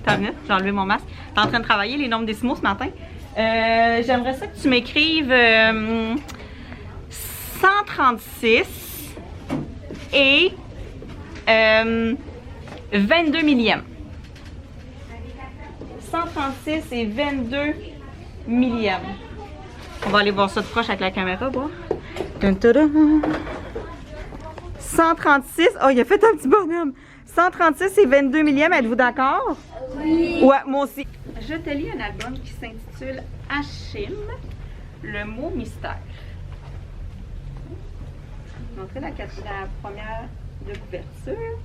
T'as minute, j'ai enlevé mon masque. T'es en train de travailler les nombres décimaux ce matin. J'aimerais ça que tu m'écrives 136 et 22 millièmes. 136 et 22 millièmes. On va aller voir ça de proche avec la caméra, voir. 136, oh, il a fait un petit bonhomme. 136 et 22 millièmes, êtes-vous d'accord? Oui. Ouais, moi aussi. Je te lis un album qui s'intitule Achim, le mot mystère. Je vais te montrer la première de couverture.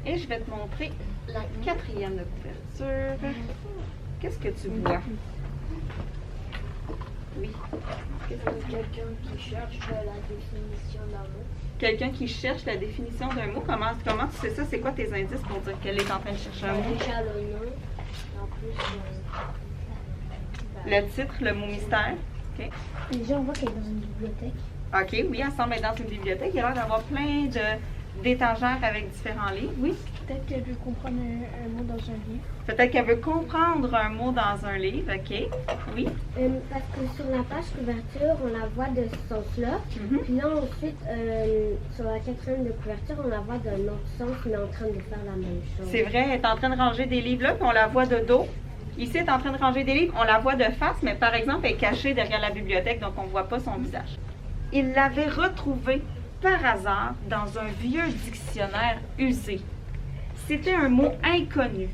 Et je vais te montrer la quatrième de couverture. Qu'est-ce que tu vois? Oui. Quelqu'un qui cherche la définition d'un mot. Quelqu'un qui cherche la définition d'un mot. Comment tu sais ça? C'est quoi tes indices pour dire qu'elle est en train de chercher un mot? Déjà le nom. En plus, Le titre, le mot mystère. OK. déjà on voit qu'elle est dans une bibliothèque. OK, oui, elle semble être dans une bibliothèque. Il y a l'air d'avoir plein d'étagères avec différents livres. Oui. Peut-être qu'elle veut comprendre un mot dans un livre. Peut-être qu'elle veut comprendre un mot dans un livre. OK. Oui. Parce que sur la page couverture, on la voit de ce sens-là. Puis là, ensuite, sur la quatrième de couverture, on la voit d'un autre sens, mais en train de faire la même chose. C'est vrai, elle est en train de ranger des livres là, puis on la voit de dos. Ici, elle est en train de ranger des livres, on la voit de face, mais par exemple, elle est cachée derrière la bibliothèque, donc on ne voit pas son visage. Il l'avait retrouvée par hasard dans un vieux dictionnaire usé. C'était un mot inconnu,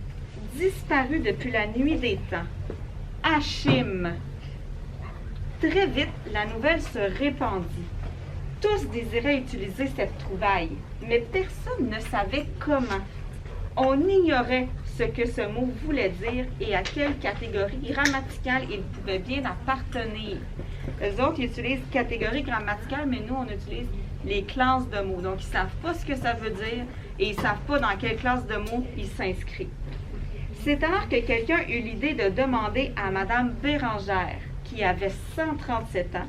disparu depuis la nuit des temps. Achim. Très vite, la nouvelle se répandit. Tous désiraient utiliser cette trouvaille, mais personne ne savait comment. On ignorait ce que ce mot voulait dire et à quelle catégorie grammaticale il pouvait bien appartenir. Les autres ils utilisent catégorie grammaticale, mais nous, on utilise les classes de mots. Donc, ils ne savent pas ce que ça veut dire et ils ne savent pas dans quelle classe de mots ils s'inscrivent. C'est alors que quelqu'un eut l'idée de demander à Madame Bérangère, qui avait 137 ans,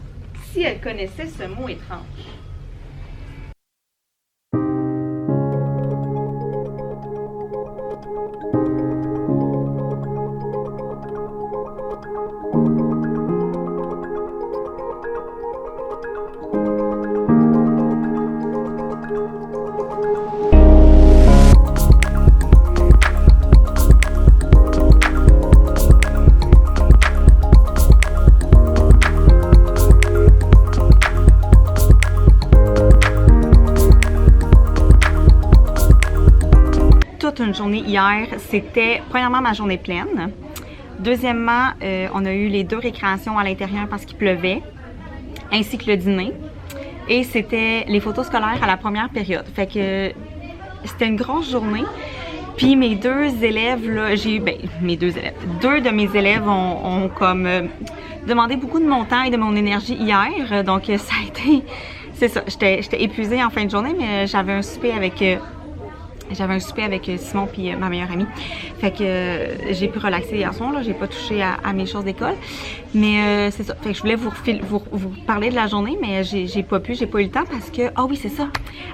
si elle connaissait ce mot étrange. Une journée hier, c'était premièrement ma journée pleine. Deuxièmement, on a eu les 2 récréations à l'intérieur parce qu'il pleuvait, ainsi que le dîner. Et c'était les photos scolaires à la première période. Fait que c'était une grosse journée. Puis mes 2 élèves, là, j'ai eu, mes 2 élèves, 2 de mes élèves ont comme demandé beaucoup de mon temps et de mon énergie hier. Donc ça a été, c'est ça, j'étais épuisée en fin de journée, mais j'avais un souper avec Simon puis ma meilleure amie. Fait que j'ai pu relaxer hier soir, là. J'ai pas touché à mes choses d'école. Mais c'est ça. Fait que je voulais vous parler de la journée, mais j'ai pas eu le temps parce que, ah oui, c'est ça.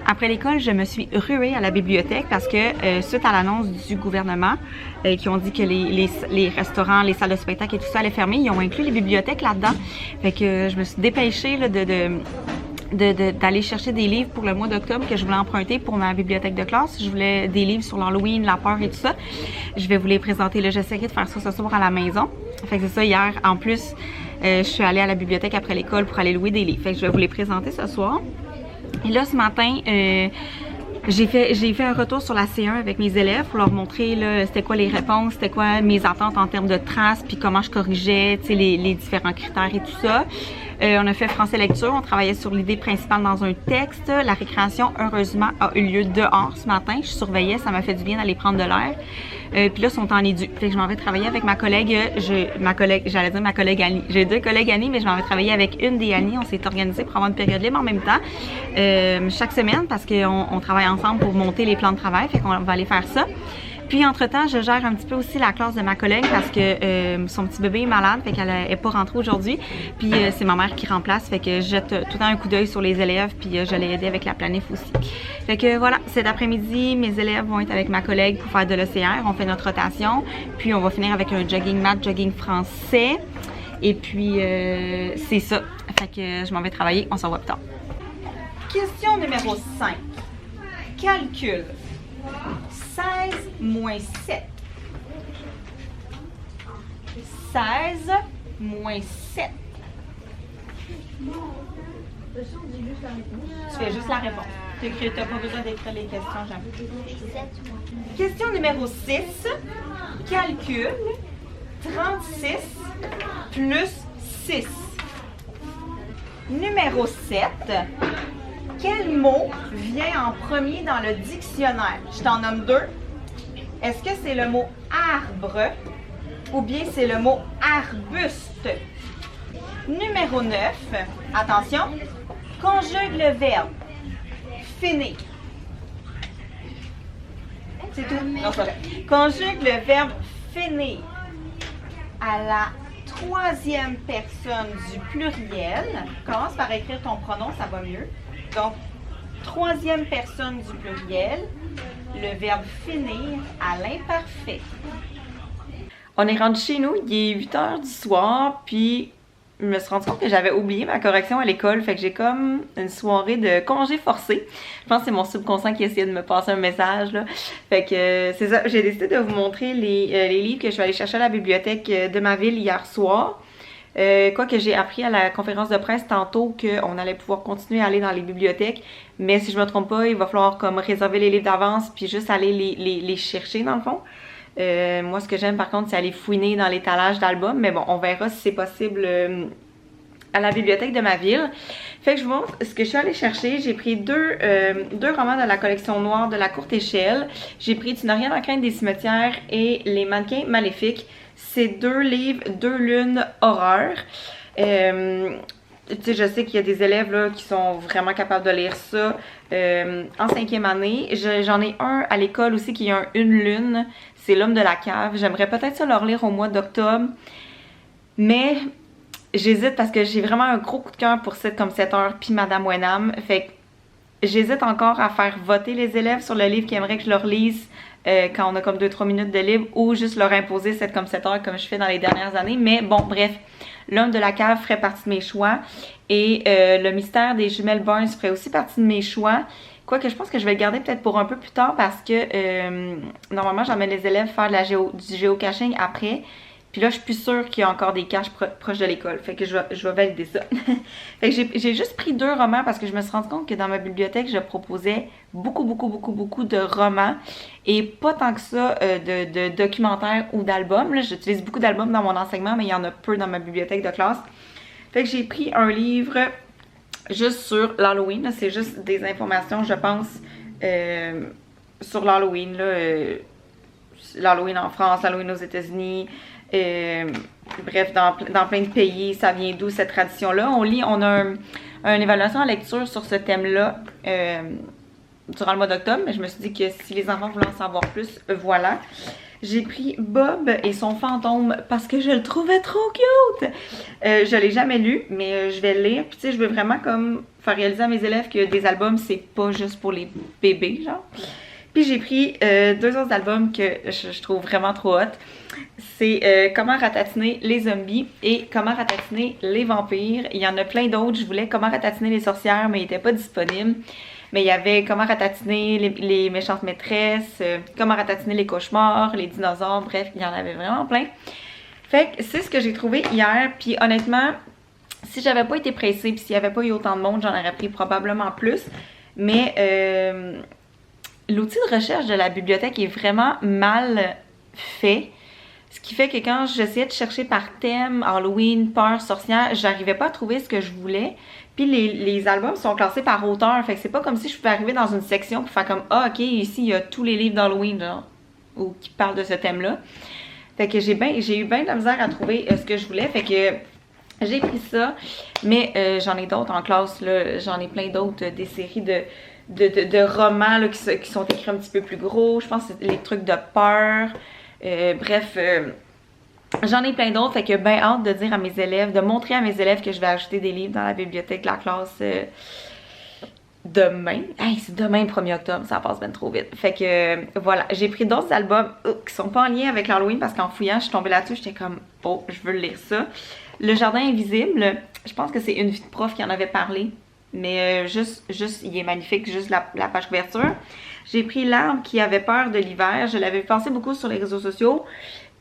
Après l'école, je me suis ruée à la bibliothèque parce que suite à l'annonce du gouvernement qui ont dit que les restaurants, les salles de spectacle et tout ça allaient fermer, ils ont inclus les bibliothèques là-dedans. Fait que je me suis dépêchée là, d'aller chercher des livres pour le mois d'octobre que je voulais emprunter pour ma bibliothèque de classe. Je voulais des livres sur l'Halloween, la peur et tout ça. Je vais vous les présenter là. J'essaierai de faire ça ce soir à la maison. Fait que c'est ça, hier, en plus, je suis allée à la bibliothèque après l'école pour aller louer des livres. Fait que je vais vous les présenter ce soir. Et là, ce matin, j'ai fait un retour sur la C1 avec mes élèves pour leur montrer c'était quoi les réponses, c'était quoi mes attentes en termes de traces, puis comment je corrigeais les différents critères et tout ça. On a fait français lecture, on travaillait sur l'idée principale dans un texte. La récréation, heureusement, a eu lieu dehors ce matin. Je surveillais, ça m'a fait du bien d'aller prendre de l'air. Puis là, ils sont en édu. Fait que je m'en vais travailler avec ma collègue Annie. J'ai 2 collègues Annie, mais je m'en vais travailler avec une des Annie. On s'est organisé pour avoir une période libre en même temps. Chaque semaine, parce qu'on travaille ensemble pour monter les plans de travail. Fait qu'on va aller faire ça. Puis entre-temps, je gère un petit peu aussi la classe de ma collègue parce que son petit bébé est malade, fait qu'elle n'est pas rentrée aujourd'hui. Puis c'est ma mère qui remplace, fait que je jette tout le temps un coup d'œil sur les élèves, puis je l'ai aidé avec la planif aussi. Fait que voilà, cet après-midi, mes élèves vont être avec ma collègue pour faire de l'OCR. On fait notre rotation, puis on va finir avec un jogging maths, jogging français. Et puis c'est ça. Fait que je m'en vais travailler, on s'en voit plus tard. Question numéro 5. Calcul. 16 moins 7. 16 moins 7. Tu fais juste la réponse. Tu n'as pas besoin d'écrire les questions, Jean. Question numéro 6. Calcul. 36 plus 6. Numéro 7. Quel mot vient en premier dans le dictionnaire? Je t'en nomme 2. Est-ce que c'est le mot arbre ou bien c'est le mot arbuste? Numéro 9. Attention. Conjugue le verbe finir. C'est tout? Non, c'est vrai. Conjugue le verbe finir à la troisième personne du pluriel. Commence par écrire ton pronom, ça va mieux. Donc, troisième personne du pluriel, le verbe finir à l'imparfait. On est rendu chez nous, il est 8 h du soir, puis je me suis rendu compte que j'avais oublié ma correction à l'école, fait que j'ai comme une soirée de congé forcé. Je pense que c'est mon subconscient qui essayait de me passer un message, là. Fait que c'est ça, j'ai décidé de vous montrer les livres que je suis allée chercher à la bibliothèque de ma ville hier soir. Quoique j'ai appris à la conférence de presse tantôt qu'on allait pouvoir continuer à aller dans les bibliothèques, mais si je me trompe pas, il va falloir comme réserver les livres d'avance puis juste aller les chercher dans le fond. Moi, ce que j'aime par contre, c'est aller fouiner dans l'étalage d'albums, mais bon, on verra si c'est possible à la bibliothèque de ma ville. Fait que je vous montre ce que je suis allée chercher. J'ai pris deux romans de la collection noire de la courte échelle. J'ai pris Tu n'as rien à craindre des cimetières et Les mannequins maléfiques. C'est 2 livres, 2 lunes horreur. Tu sais, je sais qu'il y a des élèves là, qui sont vraiment capables de lire ça en 5e année. J'en ai un à l'école aussi qui a une lune. C'est L'homme de la cave. J'aimerais peut-être ça leur lire au mois d'octobre. Mais j'hésite parce que j'ai vraiment un gros coup de cœur pour 7 comme 7 heures puis Madame Wenham. Fait que j'hésite encore à faire voter les élèves sur le livre qu'ils aimeraient que je leur lise quand on a comme 2-3 minutes de libre ou juste leur imposer 7 comme 7 heures comme je fais dans les dernières années. Mais bon, bref, L'homme de la cave ferait partie de mes choix et Le mystère des jumelles Barnes ferait aussi partie de mes choix. Quoique je pense que je vais le garder peut-être pour un peu plus tard parce que normalement j'emmène les élèves faire du géocaching après. Puis là, je suis plus sûre qu'il y a encore des caches proches de l'école. Fait que je vais valider ça. Fait que j'ai juste pris 2 romans parce que je me suis rendu compte que dans ma bibliothèque, je proposais beaucoup de romans. Et pas tant que ça de documentaires ou d'albums. J'utilise beaucoup d'albums dans mon enseignement, mais il y en a peu dans ma bibliothèque de classe. Fait que j'ai pris un livre juste sur l'Halloween. C'est juste des informations, je pense, sur l'Halloween. L'Halloween en France, l'Halloween aux États-Unis. Bref, dans plein de pays, ça vient d'où cette tradition-là. On a une évaluation en lecture sur ce thème-là durant le mois d'octobre, mais je me suis dit que si les enfants voulaient en savoir plus, voilà. J'ai pris Bob et son fantôme parce que je le trouvais trop cute! Je l'ai jamais lu, mais je vais le lire. Puis tu sais, je veux vraiment comme faire réaliser à mes élèves que des albums, c'est pas juste pour les bébés, genre. Puis j'ai pris 2 autres albums que je trouve vraiment trop hot. C'est Comment ratatiner les zombies et Comment ratatiner les vampires. Il y en a plein d'autres. Je voulais Comment ratatiner les sorcières, mais ils n'étaient pas disponibles. Mais il y avait Comment ratatiner les méchantes maîtresses, Comment ratatiner les cauchemars, les dinosaures, bref, il y en avait vraiment plein. Fait que c'est ce que j'ai trouvé hier. Puis honnêtement, si j'avais pas été pressée, puis s'il n'y avait pas eu autant de monde, j'en aurais pris probablement plus. Mais l'outil de recherche de la bibliothèque est vraiment mal fait. Ce qui fait que quand j'essayais de chercher par thème, Halloween, peur, sorcière, j'arrivais pas à trouver ce que je voulais. Puis les albums sont classés par auteur. Fait que c'est pas comme si je pouvais arriver dans une section pour faire comme « Ah, ok, ici, il y a tous les livres d'Halloween, genre, ou qui parlent de ce thème-là. » Fait que j'ai eu bien de la misère à trouver ce que je voulais. Fait que j'ai pris ça. Mais j'en ai d'autres en classe, là. J'en ai plein d'autres, des séries de romans là, qui sont écrits un petit peu plus gros. Je pense que c'est les trucs de peur. Bref, j'en ai plein d'autres. Fait que ben hâte de dire à mes élèves, de montrer à mes élèves que je vais ajouter des livres dans la bibliothèque de la classe demain. Hey, c'est demain le 1er octobre, ça passe bien trop vite. Fait que voilà, j'ai pris d'autres albums qui sont pas en lien avec l'Halloween parce qu'en fouillant, je suis tombée là-dessus, j'étais comme oh, je veux lire ça. Le Jardin invisible, je pense que c'est une vie de prof qui en avait parlé. Mais juste, il est magnifique, juste la page couverture. J'ai pris L'arbre qui avait peur de l'hiver. Je l'avais pensé beaucoup sur les réseaux sociaux.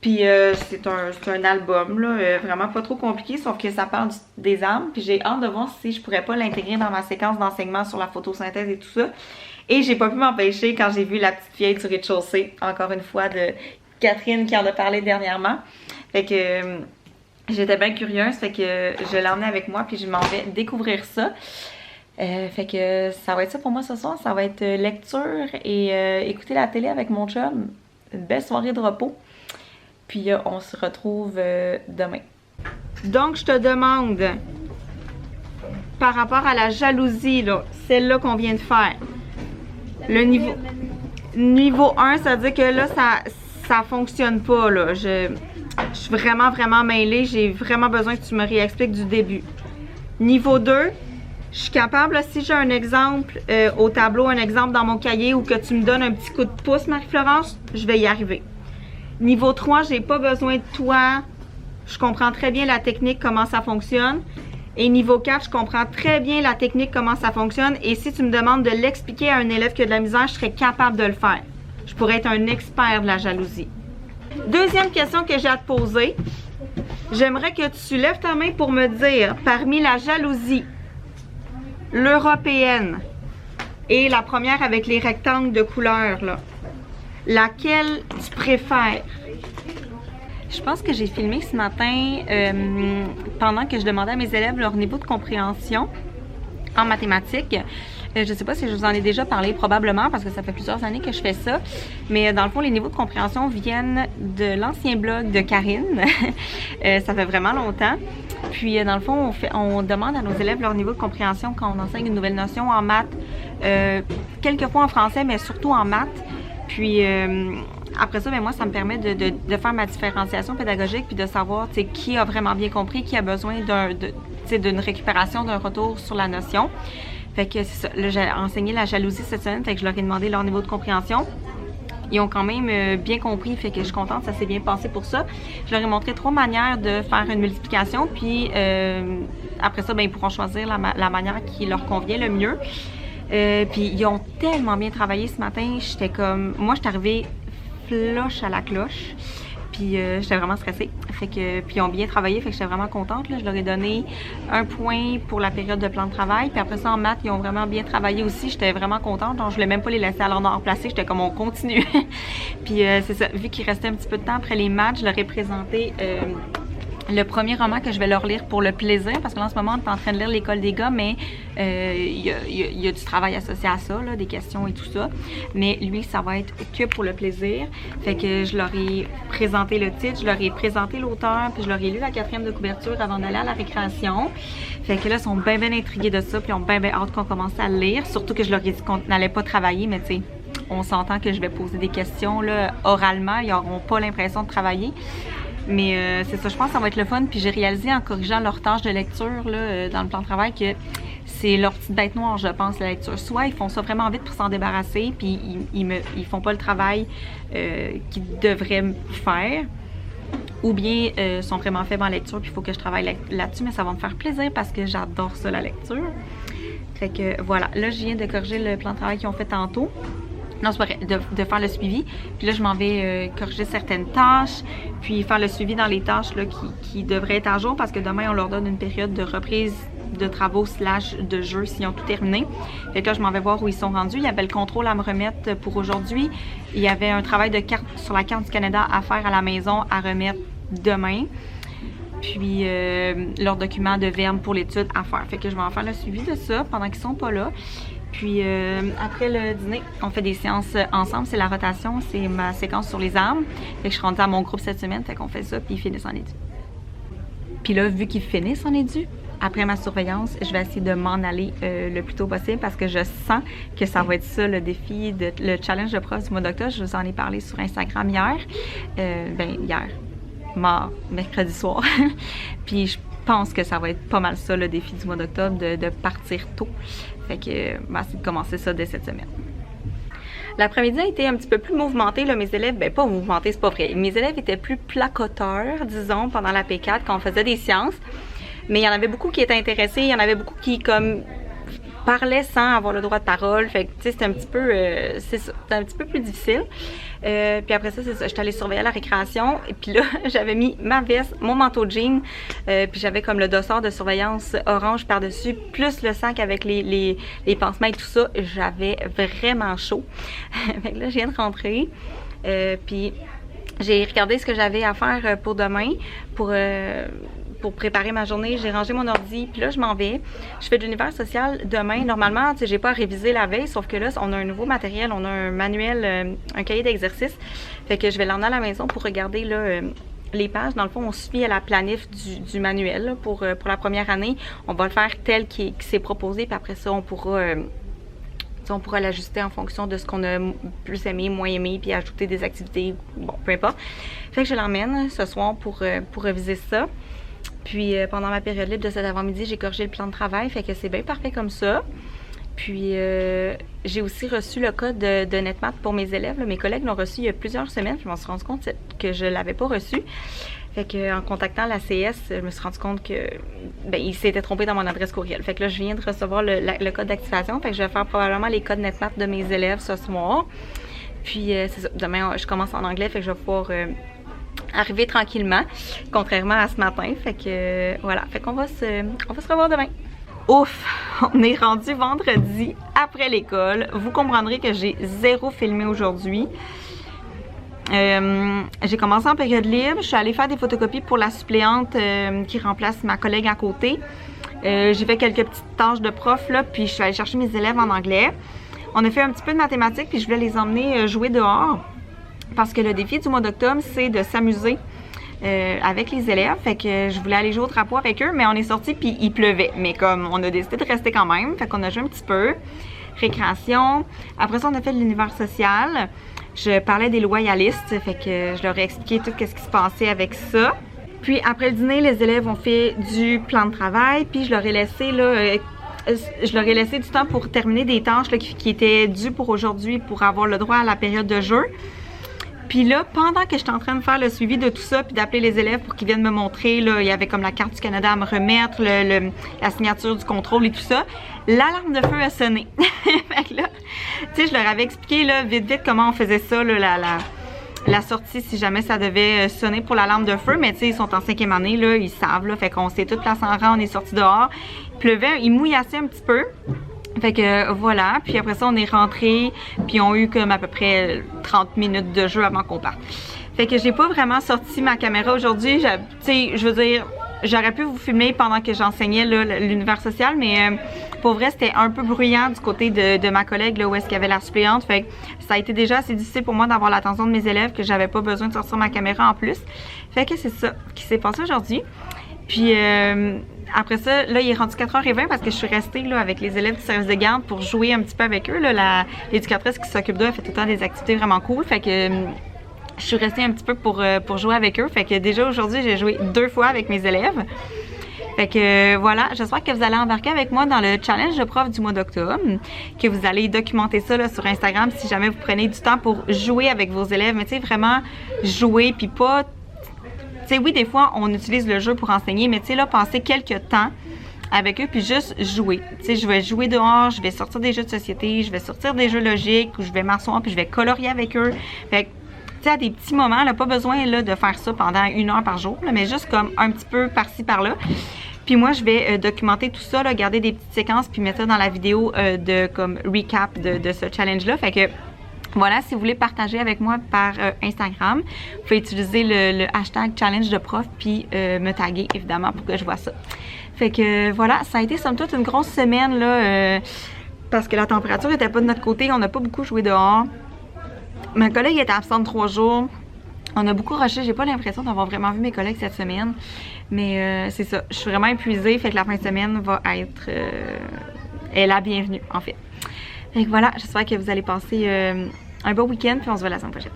Puis c'est un album, là, vraiment pas trop compliqué, sauf que ça parle des arbres. Puis j'ai hâte de voir si je pourrais pas l'intégrer dans ma séquence d'enseignement sur la photosynthèse et tout ça. Et j'ai pas pu m'empêcher quand j'ai vu La petite vieille du rez-de-chaussée, encore une fois de Catherine qui en a parlé dernièrement. Fait que j'étais bien curieuse, fait que je l'ai emmenée avec moi puis je m'en vais découvrir ça. Fait que ça va être ça pour moi ce soir, ça va être lecture et écouter la télé avec mon chum. Une belle soirée de repos. Puis on se retrouve demain. Donc je te demande, par rapport à la jalousie, là, celle-là qu'on vient de faire, le niveau 1, ça veut dire que là, ça fonctionne pas, là. Je suis vraiment mêlée, j'ai vraiment besoin que tu me réexpliques du début. Niveau 2, je suis capable, là, si j'ai un exemple au tableau, un exemple dans mon cahier ou que tu me donnes un petit coup de pouce, Marie-Florence, je vais y arriver. Niveau 3, j'ai pas besoin de toi. Je comprends très bien la technique, comment ça fonctionne. Et niveau 4, je comprends très bien la technique, comment ça fonctionne. Et si tu me demandes de l'expliquer à un élève qui a de la misère, je serais capable de le faire. Je pourrais être un expert de la jalousie. Deuxième question que j'ai à te poser. J'aimerais que tu lèves ta main pour me dire, parmi la jalousie, l'européenne et la première avec les rectangles de couleur, là, laquelle tu préfères? Je pense que j'ai filmé ce matin pendant que je demandais à mes élèves leur niveau de compréhension en mathématiques. Je ne sais pas si je vous en ai déjà parlé, probablement, parce que ça fait plusieurs années que je fais ça. Mais dans le fond, les niveaux de compréhension viennent de l'ancien blog de Karine. Ça fait vraiment longtemps. Puis, dans le fond, on demande à nos élèves leur niveau de compréhension quand on enseigne une nouvelle notion en maths, quelquefois en français, mais surtout en maths. Puis après ça, ben moi, ça me permet de faire ma différenciation pédagogique puis de savoir qui a vraiment bien compris, qui a besoin d'une récupération, d'un retour sur la notion. Fait que c'est ça. Là, j'ai enseigné la jalousie cette semaine, fait que je leur ai demandé leur niveau de compréhension. Ils ont quand même bien compris, fait que je suis contente, ça s'est bien passé pour ça. Je leur ai montré 3 manières de faire une multiplication, puis après ça, ben, ils pourront choisir la manière qui leur convient le mieux. Puis ils ont tellement bien travaillé ce matin, j'étais comme... Moi, je suis arrivée floche à la cloche, puis j'étais vraiment stressée. Fait que, puis ils ont bien travaillé, fait que j'étais vraiment contente, là. Je leur ai donné 1 point pour la période de plan de travail, puis après ça, en maths, ils ont vraiment bien travaillé aussi. J'étais vraiment contente, donc je voulais même pas les laisser à l'ordre placé, j'étais comme on continue. Puis c'est ça, vu qu'il restait un petit peu de temps après les maths, je leur ai présenté... le premier roman que je vais leur lire pour le plaisir, parce que là, en ce moment, on est en train de lire L'École des gars, mais il y a du travail associé à ça, là, des questions et tout ça. Mais lui, ça va être que pour le plaisir. Fait que je leur ai présenté le titre, je leur ai présenté l'auteur, puis je leur ai lu la 4e de couverture avant d'aller à la récréation. Fait que là, ils sont bien intrigués de ça, puis ils ont bien hâte qu'on commence à le lire. Surtout que je leur ai dit qu'on n'allait pas travailler, mais tu sais, on s'entend que je vais poser des questions là, oralement, ils n'auront pas l'impression de travailler. Mais c'est ça, je pense que ça va être le fun. Puis j'ai réalisé en corrigeant leur tâche de lecture là, dans le plan de travail que c'est leur petite bête noire, je pense, la lecture. Soit ils font ça vraiment vite pour s'en débarrasser, puis ils font pas le travail qu'ils devraient faire, ou bien sont vraiment faibles en lecture, puis il faut que je travaille là-dessus, mais ça va me faire plaisir parce que j'adore ça, la lecture. Fait que voilà, là je viens de corriger le plan de travail qu'ils ont fait tantôt. Non, c'est pas vrai, de faire le suivi. Puis là, je m'en vais corriger certaines tâches, puis faire le suivi dans les tâches là, qui devraient être à jour, parce que demain, on leur donne une période de reprise de travaux / de jeux s'ils ont tout terminé. Fait que là, je m'en vais voir où ils sont rendus. Il y avait le contrôle à me remettre pour aujourd'hui. Il y avait un travail de carte sur la carte du Canada à faire à la maison, à remettre demain. Puis leur document de verbe pour l'étude à faire. Fait que je vais en faire le suivi de ça pendant qu'ils sont pas là. Puis après le dîner, on fait des séances ensemble. C'est la rotation, c'est ma séquence sur les arbres. Fait que je suis rendue à mon groupe cette semaine, fait qu'on fait ça, puis ils finissent en édu. Puis là, vu qu'ils finissent en édu, après ma surveillance, je vais essayer de m'en aller le plus tôt possible parce que je sens que ça va être ça le défi, le challenge de prof du mois d'octobre. Je vous en ai parlé sur Instagram hier. Mercredi soir. Puis je pense que ça va être pas mal ça le défi du mois d'octobre, de partir tôt. Fait que je vais essayer de commencer ça dès cette semaine. L'après-midi a été un petit peu plus mouvementé, là, mes élèves, ben pas mouvementé, c'est pas vrai. Mes élèves étaient plus placoteurs, disons, pendant la P4 quand on faisait des sciences. Mais il y en avait beaucoup qui étaient intéressés, il y en avait beaucoup qui, comme, parlaient sans avoir le droit de parole. Fait que, tu sais, c'était un petit peu plus difficile. Puis après ça, c'est ça, j'étais allée surveiller la récréation. Et puis là, j'avais mis ma veste, mon manteau de jean, puis j'avais comme le dossard de surveillance orange par-dessus, plus le sac avec les pansements et tout ça. J'avais vraiment chaud. Fait que là, je viens de rentrer. Puis j'ai regardé ce que j'avais à faire pour demain, pour préparer ma journée. J'ai rangé mon ordi, puis là, je m'en vais. Je fais de l'univers social demain. Normalement, tu sais, j'ai pas à réviser la veille, sauf que là, on a un nouveau matériel, on a un manuel, un cahier d'exercice. Fait que je vais l'emmener à la maison pour regarder, là, les pages. Dans le fond, on suit à la planif du manuel, là, pour la première année. On va le faire tel qu'il s'est proposé, puis après ça, on pourra l'ajuster en fonction de ce qu'on a plus aimé, moins aimé, puis ajouter des activités, bon, peu importe. Fait que je l'emmène ce soir pour réviser ça. Puis pendant ma période libre de cet avant-midi, j'ai corrigé le plan de travail, fait que c'est bien parfait comme ça. Puis j'ai aussi reçu le code de NetMath pour mes élèves. Là, mes collègues l'ont reçu il y a plusieurs semaines, puis je m'en suis rendu compte que je ne l'avais pas reçu. Fait que en contactant la CS, je me suis rendu compte que il s'était trompé dans mon adresse courriel. Fait que là, je viens de recevoir le code d'activation. Fait que je vais faire probablement les codes NetMath de mes élèves ce soir. Puis c'est ça. Demain, je commence en anglais, fait que je vais pouvoir arriver tranquillement, contrairement à ce matin. Fait que voilà. Fait qu'on va se revoir demain. Ouf! On est rendu vendredi après l'école. Vous comprendrez que j'ai zéro filmé aujourd'hui. J'ai commencé en période libre. Je suis allée faire des photocopies pour la suppléante qui remplace ma collègue à côté. J'ai fait quelques petites tâches de prof, là, puis je suis allée chercher mes élèves en anglais. On a fait un petit peu de mathématiques, puis je voulais les emmener jouer dehors. Parce que le défi du mois d'octobre, c'est de s'amuser avec les élèves. Fait que je voulais aller jouer au trapeau avec eux, mais on est sortis puis il pleuvait. Mais comme on a décidé de rester quand même, fait qu'on a joué un petit peu. Récréation. Après ça, on a fait de l'univers social. Je parlais des loyalistes, fait que je leur ai expliqué tout ce qui se passait avec ça. Puis après le dîner, les élèves ont fait du plan de travail, puis je leur ai laissé là... du temps pour terminer des tâches là, qui étaient dues pour aujourd'hui pour avoir le droit à la période de jeu. Puis là, pendant que j'étais en train de faire le suivi de tout ça, puis d'appeler les élèves pour qu'ils viennent me montrer, là, il y avait comme la carte du Canada à me remettre, la signature du contrôle et tout ça, l'alarme de feu a sonné. Fait que là, tu sais, je leur avais expliqué là, vite comment on faisait ça, là, la sortie, si jamais ça devait sonner pour l'alarme de feu. Mais tu sais, ils sont en 5e année, là, ils savent, là, fait qu'on s'est toutes placés en rang, on est sortis dehors. Il pleuvait, il mouillassait un petit peu. Fait que voilà, puis après ça on est rentrés, puis on a eu comme à peu près 30 minutes de jeu avant qu'on parte. Fait que j'ai pas vraiment sorti ma caméra aujourd'hui, tu sais, je veux dire, j'aurais pu vous filmer pendant que j'enseignais l'univers social, mais pour vrai c'était un peu bruyant du côté de ma collègue là où est-ce qu'il y avait la suppléante. Fait que ça a été déjà assez difficile pour moi d'avoir l'attention de mes élèves que j'avais pas besoin de sortir ma caméra en plus. Fait que c'est ça qui s'est passé aujourd'hui. Puis après ça, là, il est rendu 4h20 parce que je suis restée là, avec les élèves du service de garde pour jouer un petit peu avec eux. L'éducatrice qui s'occupe d'eux, elle fait tout le temps des activités vraiment cool. Fait que je suis restée un petit peu pour jouer avec eux. Fait que déjà aujourd'hui, j'ai joué 2 fois avec mes élèves. Fait que voilà, j'espère que vous allez embarquer avec moi dans le challenge de prof du mois d'octobre, que vous allez documenter ça là, sur Instagram si jamais vous prenez du temps pour jouer avec vos élèves. Mais tu sais, vraiment jouer, puis pas... Tu sais, oui, des fois, on utilise le jeu pour enseigner, mais tu sais, là, passer quelques temps avec eux, puis juste jouer. Tu sais, je vais jouer dehors, je vais sortir des jeux de société, je vais sortir des jeux logiques, ou je vais m'asseoir, puis je vais colorier avec eux. Fait que, tu sais, à des petits moments, là, pas besoin là, de faire ça pendant 1 heure par jour, là, mais juste comme un petit peu par-ci, par-là. Puis moi, je vais documenter tout ça, là, garder des petites séquences, puis mettre ça dans la vidéo de comme recap de ce challenge-là. Fait que voilà, si vous voulez partager avec moi par Instagram, vous pouvez utiliser le hashtag challenge de prof puis me taguer évidemment pour que je vois ça. Fait que voilà, ça a été somme toute une grosse semaine là parce que la température était pas de notre côté, on n'a pas beaucoup joué dehors. Ma collègue était absente 3 jours. On a beaucoup rushé, j'ai pas l'impression d'avoir vraiment vu mes collègues cette semaine, mais c'est ça, je suis vraiment épuisée, fait que la fin de semaine va être est la bienvenue en fait. Fait que voilà, j'espère que vous allez passer un bon week-end, puis on se voit la semaine prochaine.